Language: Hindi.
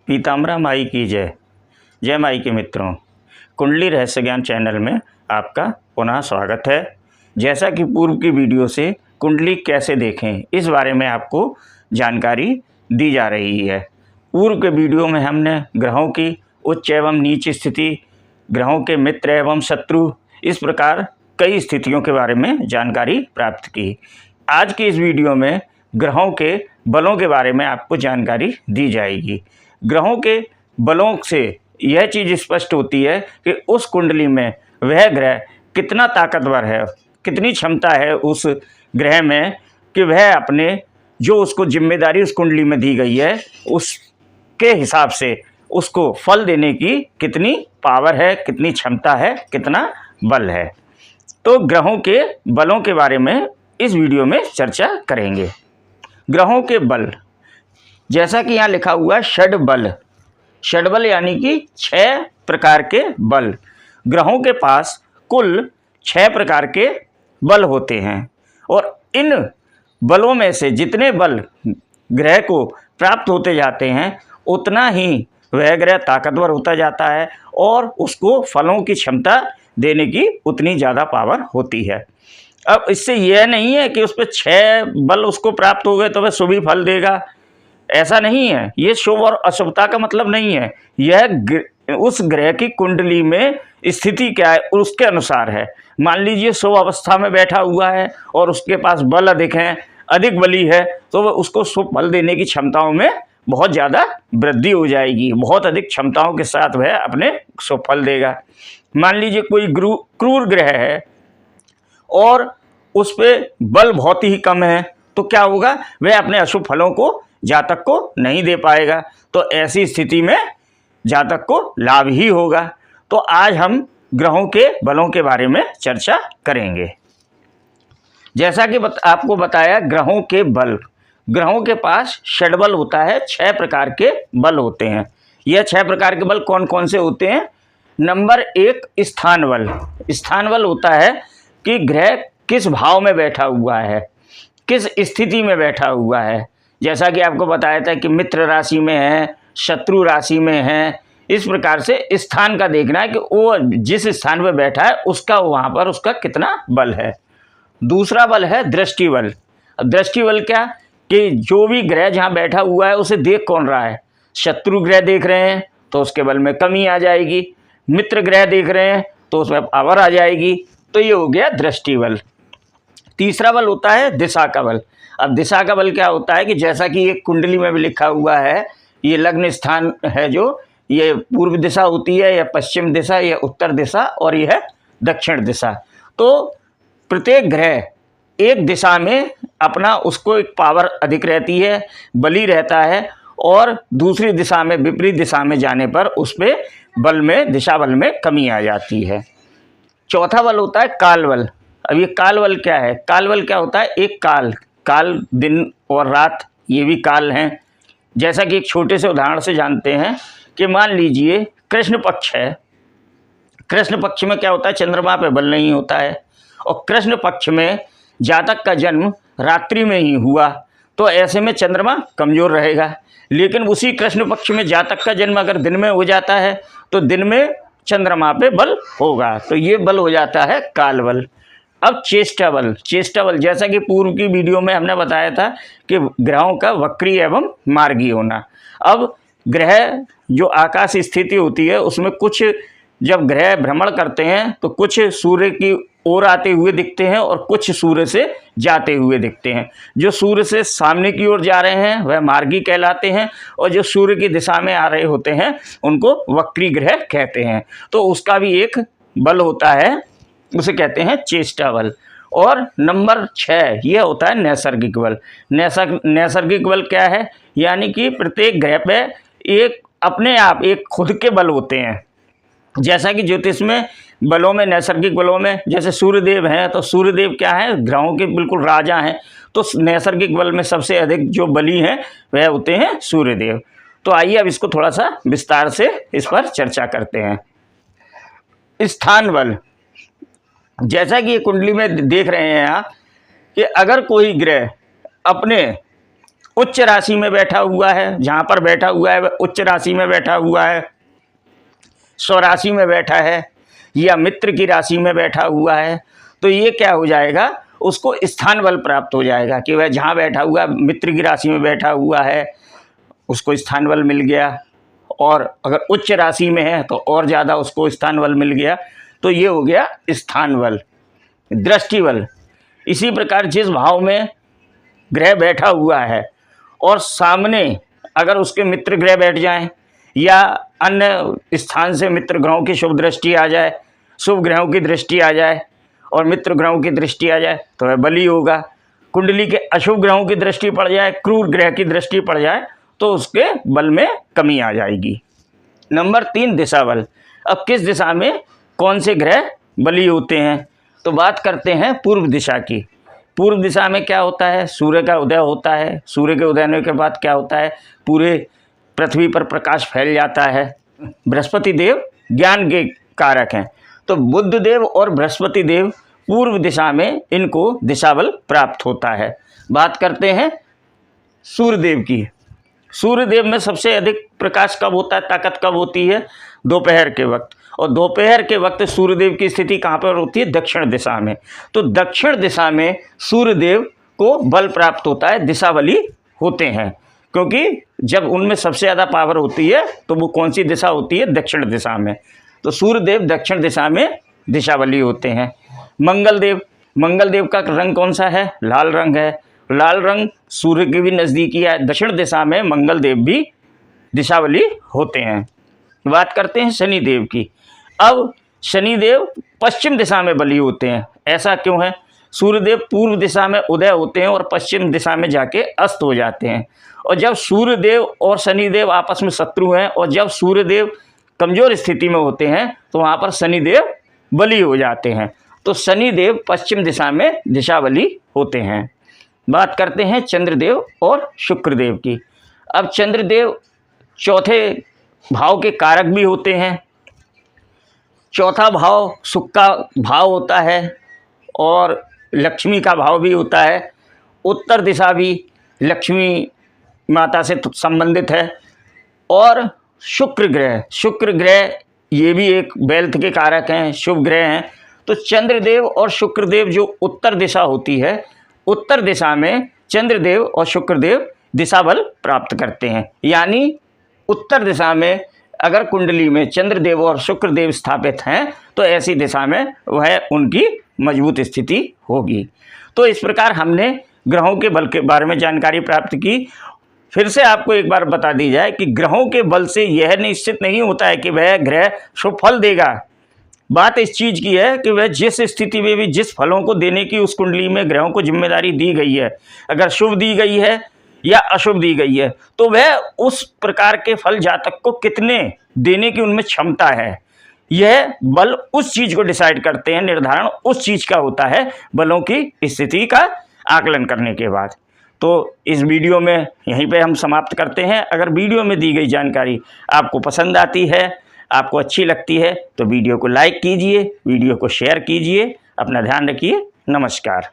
पीताम्बरा माई की जय। जय माई के मित्रों, कुंडली रहस्य ज्ञान चैनल में आपका पुनः स्वागत है। जैसा कि पूर्व की वीडियो से कुंडली कैसे देखें इस बारे में आपको जानकारी दी जा रही है। पूर्व के वीडियो में हमने ग्रहों की उच्च एवं नीच स्थिति, ग्रहों के मित्र एवं शत्रु, इस प्रकार कई स्थितियों के बारे में जानकारी प्राप्त की। आज की इस वीडियो में ग्रहों के बलों के बारे में आपको जानकारी दी जाएगी। ग्रहों के बलों से यह चीज़ स्पष्ट होती है कि उस कुंडली में वह ग्रह कितना ताकतवर है, कितनी क्षमता है उस ग्रह में कि वह अपने जो उसको जिम्मेदारी उस कुंडली में दी गई है उसके हिसाब से उसको फल देने की कितनी पावर है, कितनी क्षमता है, कितना बल है। तो ग्रहों के बलों के बारे में इस वीडियो में चर्चा करेंगे। ग्रहों के बल, जैसा कि यहाँ लिखा हुआ है षड्बल यानी कि 6 प्रकार के बल। ग्रहों के पास कुल 6 प्रकार के बल होते हैं और इन बलों में से जितने बल ग्रह को प्राप्त होते जाते हैं उतना ही वह ग्रह ताकतवर होता जाता है और उसको फलों की क्षमता देने की उतनी ज़्यादा पावर होती है। अब इससे यह नहीं है कि उस पर 6 बल उसको प्राप्त हो गए तो वह शुभ ही फल देगा, ऐसा नहीं है। ये शुभ और अशुभता का मतलब नहीं है। यह उस ग्रह की कुंडली में स्थिति क्या है उसके अनुसार है। मान लीजिए शुभ अवस्था में बैठा हुआ है और उसके पास बल अधिक हैं, अधिक बली है, तो वह उसको शुभ फल देने की क्षमताओं में बहुत ज़्यादा वृद्धि हो जाएगी। बहुत अधिक क्षमताओं के साथ वह अपने शुभ फल देगा। मान लीजिए कोई क्रूर ग्रह है और उस पर बल बहुत ही कम है, तो क्या होगा, वह अपने अशुभ फलों को जातक को नहीं दे पाएगा। तो ऐसी स्थिति में जातक को लाभ ही होगा। तो आज हम ग्रहों के बलों के बारे में चर्चा करेंगे। जैसा कि आपको बताया, ग्रहों के बल, ग्रहों के पास षड्बल होता है, 6 प्रकार के बल होते हैं। यह 6 प्रकार के बल कौन कौन से होते हैं? नंबर 1 स्थान बल। स्थान बल होता है कि ग्रह किस भाव में बैठा हुआ है, किस स्थिति में बैठा हुआ है। जैसा कि आपको बताया था कि मित्र राशि में है, शत्रु राशि में है। इस प्रकार से स्थान का देखना है कि वो जिस स्थान पर बैठा है उसका वहाँ पर उसका कितना बल है। दूसरा बल है दृष्टि बल। अब दृष्टि बल क्या कि जो भी ग्रह जहाँ बैठा हुआ है उसे देख कौन रहा है। शत्रु ग्रह देख रहे हैं तो उसके बल में कमी आ जाएगी, मित्र ग्रह देख रहे हैं तो उसमें पावर आ जाएगी। तो ये हो गया दृष्टि बल। तीसरा बल होता है दिशा का बल। अब दिशा का बल क्या होता है कि जैसा कि एक कुंडली में भी लिखा हुआ है, ये लग्न स्थान है, जो ये पूर्व दिशा होती है, या पश्चिम दिशा, या उत्तर दिशा, और यह दक्षिण दिशा। तो प्रत्येक ग्रह एक दिशा में अपना उसको एक पावर अधिक रहती है, बली रहता है, और दूसरी दिशा में, विपरीत दिशा में जाने पर उस पर बल में, दिशा बल में कमी आ जाती है। चौथा बल होता है काल बल। अब ये काल बल क्या है? काल बल क्या होता है? एक काल दिन और रात, ये भी काल हैं। जैसा कि एक छोटे से उदाहरण से जानते हैं कि मान लीजिए कृष्ण पक्ष है। कृष्ण पक्ष में क्या होता है? चंद्रमा पे बल नहीं होता है, और कृष्ण पक्ष में जातक का जन्म रात्रि में ही हुआ, तो ऐसे में चंद्रमा कमज़ोर रहेगा। लेकिन उसी कृष्ण पक्ष में जातक का जन्म अगर दिन में हो जाता है तो दिन में चंद्रमा पे बल होगा। तो ये बल हो जाता है काल बल। अब चेष्टा बल। चेष्टा बल, जैसा कि पूर्व की वीडियो में हमने बताया था कि ग्रहों का वक्री एवं मार्गी होना। अब ग्रह जो आकाश स्थिति होती है उसमें कुछ जब ग्रह भ्रमण करते हैं तो कुछ सूर्य की ओर आते हुए दिखते हैं और कुछ सूर्य से जाते हुए दिखते हैं। जो सूर्य से सामने की ओर जा रहे हैं वह मार्गी कहलाते हैं, और जो सूर्य की दिशा में आ रहे होते हैं उनको वक्री ग्रह कहते हैं। तो उसका भी एक बल होता है, उसे कहते हैं चेष्टा बल। और नंबर 6 यह होता है नैसर्गिक बल। नैसर्गिक बल क्या है? यानी कि प्रत्येक ग्रह पे एक अपने आप एक खुद के बल होते हैं। जैसा कि ज्योतिष में बलों में, नैसर्गिक बलों में, जैसे सूर्यदेव हैं तो सूर्यदेव क्या है? ग्रहों के बिल्कुल राजा हैं। तो नैसर्गिक बल में सबसे अधिक जो बली हैं वह होते हैं सूर्यदेव। तो आइए अब इसको थोड़ा सा विस्तार से इस पर चर्चा करते हैं। स्थान बल, जैसा कि ये कुंडली में देख रहे हैं आप कि अगर कोई ग्रह अपने उच्च राशि में बैठा हुआ है, जहाँ पर बैठा हुआ है वह उच्च राशि में बैठा हुआ है, स्वराशि में बैठा है या मित्र की राशि में बैठा हुआ है, तो ये क्या हो जाएगा, उसको स्थान बल प्राप्त हो जाएगा कि वह जहाँ बैठा हुआ मित्र की राशि में बैठा हुआ है उसको स्थान बल मिल गया, और अगर उच्च राशि में है तो और ज़्यादा उसको स्थान बल मिल गया। तो ये हो गया स्थान बल। दृष्टि बल, इसी प्रकार जिस भाव में ग्रह बैठा हुआ है और सामने अगर उसके मित्र ग्रह बैठ जाएं या अन्य स्थान से मित्र ग्रहों की शुभ दृष्टि आ जाए, शुभ ग्रहों की दृष्टि आ जाए और मित्र ग्रहों की दृष्टि आ जाए तो वह बली होगा। कुंडली के अशुभ ग्रहों की दृष्टि पड़ जाए, क्रूर ग्रह की दृष्टि पड़ जाए तो उसके बल में कमी आ जाएगी। नंबर 3, दिशा बल। अब किस दिशा में कौन से ग्रह बली होते हैं, तो बात करते हैं पूर्व दिशा की। पूर्व दिशा में क्या होता है, सूर्य का उदय होता है। सूर्य के उदय होने के बाद क्या होता है, पूरे पृथ्वी पर प्रकाश फैल जाता है। बृहस्पति देव ज्ञान के कारक हैं, तो बुध देव और बृहस्पति देव पूर्व दिशा में इनको दिशा बल प्राप्त होता है। बात करते हैं सूर्यदेव की। सूर्यदेव में सबसे अधिक प्रकाश कब होता है, ताकत कब होती है, दोपहर के वक्त। और दोपहर के वक्त सूर्यदेव की स्थिति कहाँ पर होती है, दक्षिण दिशा में। तो दक्षिण दिशा में सूर्यदेव को बल प्राप्त होता है, दिशा बली होते हैं, क्योंकि जब उनमें सबसे ज़्यादा पावर होती है तो वो कौन सी दिशा होती है, दक्षिण दिशा में। तो सूर्यदेव दक्षिण दिशा में दिशा बली होते हैं। मंगलदेव, मंगलदेव का रंग कौन सा है, लाल रंग है। लाल रंग सूर्य के भी नज़दीकी है, दक्षिण दिशा में मंगलदेव भी दिशावली होते हैं। बात करते हैं शनिदेव की। अब शनिदेव पश्चिम दिशा में बली होते हैं। ऐसा क्यों है, सूर्यदेव पूर्व दिशा में उदय होते हैं और पश्चिम दिशा में जाके अस्त हो जाते हैं। और जब सूर्यदेव और शनिदेव आपस में शत्रु हैं और जब सूर्यदेव कमज़ोर स्थिति में होते हैं तो वहाँ पर शनिदेव बली हो जाते हैं। तो शनिदेव पश्चिम दिशा में दिशावली होते हैं। बात करते हैं चंद्रदेव और शुक्रदेव की। अब चंद्रदेव चौथे भाव के कारक भी होते हैं। चौथा भाव सुख का भाव होता है और लक्ष्मी का भाव भी होता है। उत्तर दिशा भी लक्ष्मी माता से संबंधित है। और शुक्र ग्रह ये भी एक वेल्थ के कारक हैं, शुभ ग्रह हैं। तो चंद्रदेव और शुक्रदेव जो उत्तर दिशा होती है, उत्तर दिशा में चंद्रदेव और शुक्रदेव दिशा बल प्राप्त करते हैं। यानी उत्तर दिशा में अगर कुंडली में चंद्रदेव और शुक्रदेव स्थापित हैं तो ऐसी दिशा में वह उनकी मजबूत स्थिति होगी। तो इस प्रकार हमने ग्रहों के बल के बारे में जानकारी प्राप्त की। फिर से आपको एक बार बता दी जाए कि ग्रहों के बल से यह निश्चित नहीं होता है कि वह ग्रह शुभ फल देगा। बात इस चीज़ की है कि वह जिस स्थिति में भी जिस फलों को देने की उस कुंडली में ग्रहों को जिम्मेदारी दी गई है, अगर शुभ दी गई है या अशुभ दी गई है, तो वह उस प्रकार के फल जातक को कितने देने की उनमें क्षमता है, यह बल उस चीज़ को डिसाइड करते हैं। निर्धारण उस चीज़ का होता है बलों की स्थिति का आकलन करने के बाद। तो इस वीडियो में यहीं पे हम समाप्त करते हैं। अगर वीडियो में दी गई जानकारी आपको पसंद आती है, आपको अच्छी लगती है, तो वीडियो को लाइक कीजिए, वीडियो को शेयर कीजिए। अपना ध्यान रखिए। नमस्कार।